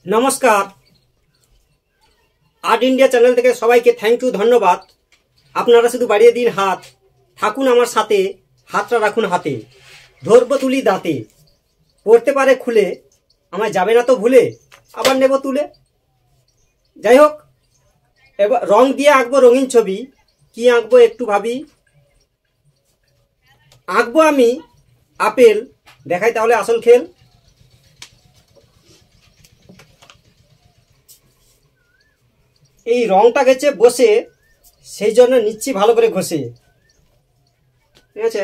नमस्कार art India channel থেকে সবাইকে থ্যাংক ইউ ধন্যবাদ। আপনারা শুধু বাড়িয়ে দিন হাত, থাকুন আমার সাথে, হাতটা রাখুন হাতে, ধরবো তুলি দাঁতে, পড়তে পারে খুলে, আমায় যাবে না তো ভুলে, আবার নেব তুলে। যাই হোক, এবার রং দিয়ে আঁকবো রঙিন ছবি। কি আঁকবো একটু ভাবি। আঁকবো আমি আপেল, দেখাই তাহলে আসল খেল। এই রংটা গেছে বসে, সেই জন্য নিচ্ছি ভালো করে ঘষে। ঠিক আছে,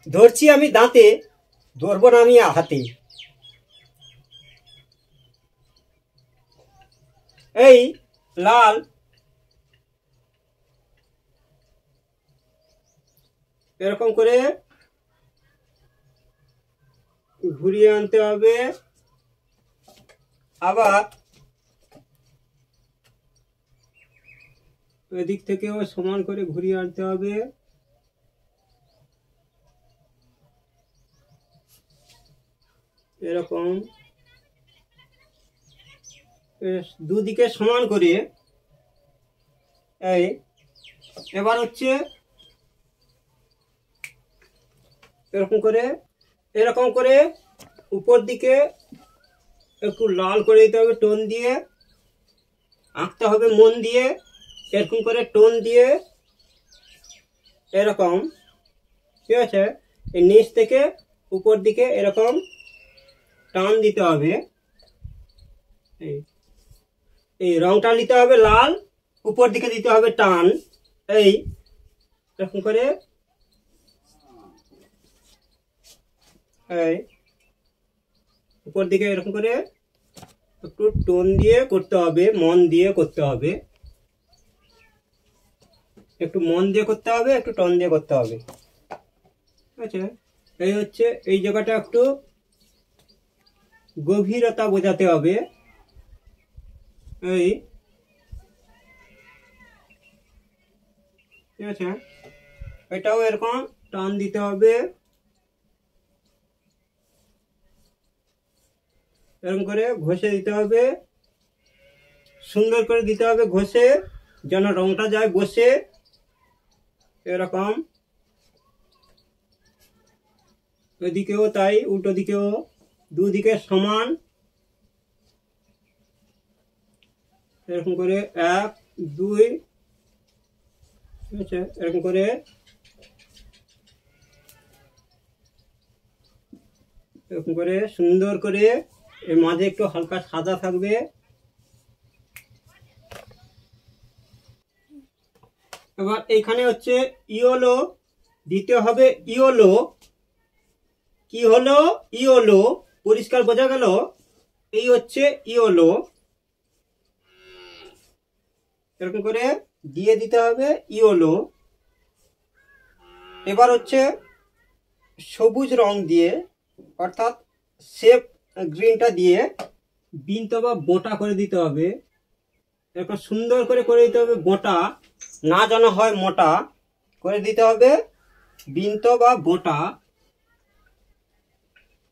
ধরছি আমি দাঁতে, ধরবো না আমি হাতে। এই লাল, এরকম করে ঘুরিয়ে আনতে হবে। আবার এদিক থেকেও সমান করে ঘুরিয়ে আনতে হবে। এরকম দুদিকে সমান করে। এই এবার হচ্ছে এরকম করে উপর দিকে একটু লাল করে দিতে হবে, টোন দিয়ে আঁকতে হবে মন দিয়ে। এরকম করে টোন দিয়ে এরকম, ঠিক আছে, এই নিচ থেকে উপর দিকে এরকম টান দিতে হবে। এই রংটা নিতে হবে লাল, উপর দিকে দিতে হবে টান। এই এরকম করে এই উপর দিকে এরকম করে একটু টোন দিয়ে করতে হবে, মন দিয়ে করতে হবে। একটু মন দিয়ে করতে হবে, একটু টোন দিয়ে করতে হবে। আচ্ছা, এই হচ্ছে এই জায়গাটা একটু গভীরতা বোঝাতে হবে। এই ঠিক আছে, এটাও এরকম টান দিতে হবে। এরকম করে ঘষে দিতে হবে, সুন্দর করে দিতে হবে ঘষে, যেন রংটা যায় বসে। এরকম ওইদিকেও তাই, উল্টো দিকেও, দুদিকে সমান। এরকম করে 1 2, আচ্ছা, এরকম করে সুন্দর করে। এর মাঝে একটু হালকা সাদা থাকবে। এবার এইখানে হচ্ছে ইয়েলো দিতে হবে। ইয়েলো কি হলো? ইয়েলো, পরিষ্কার বোঝা গেল? এই হচ্ছে ইয়েলো। এরকম করে দিয়ে দিতে হবে ইয়েলো। এবার হচ্ছে সবুজ রং দিয়ে, অর্থাৎ সেপ গ্রিনটা দিয়ে বিন্ত বা বোঁটা করে দিতে হবে। এরকম সুন্দর করে দিতে হবে বোঁটা, না যেন হয় মোটা করে দিতে হবে বিন্ত বা বোঁটা।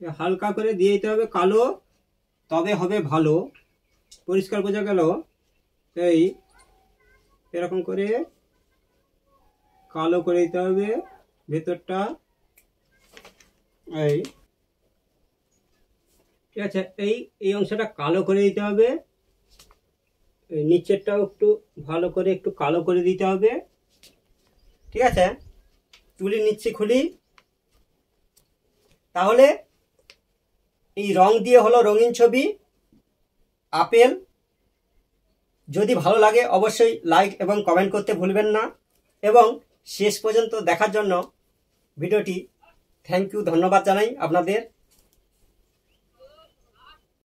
হালকা করে দিয়ে দিতে হবে কালো, তবে হবে ভালো। পরিষ্কার বোঝা গেল? এই এরকম করে কালো করে দিতে হবে ভেতরটা। এই ঠিক আছে, এই অংশটা কালো করে দিতে হবে। এই নিচেরটাও একটু ভালো করে একটু কালো করে দিতে হবে। ঠিক আছে, তুলি নিচ্ছি খুলি। তাহলে এই রং দিয়ে হলো রঙিন ছবি আপেল। যদি ভালো লাগে অবশ্যই লাইক এবং কমেন্ট করতে ভুলবেন না। এবং শেষ পর্যন্ত দেখার জন্য ভিডিওটি থ্যাংক ইউ, ধন্যবাদ জানাই আপনাদের।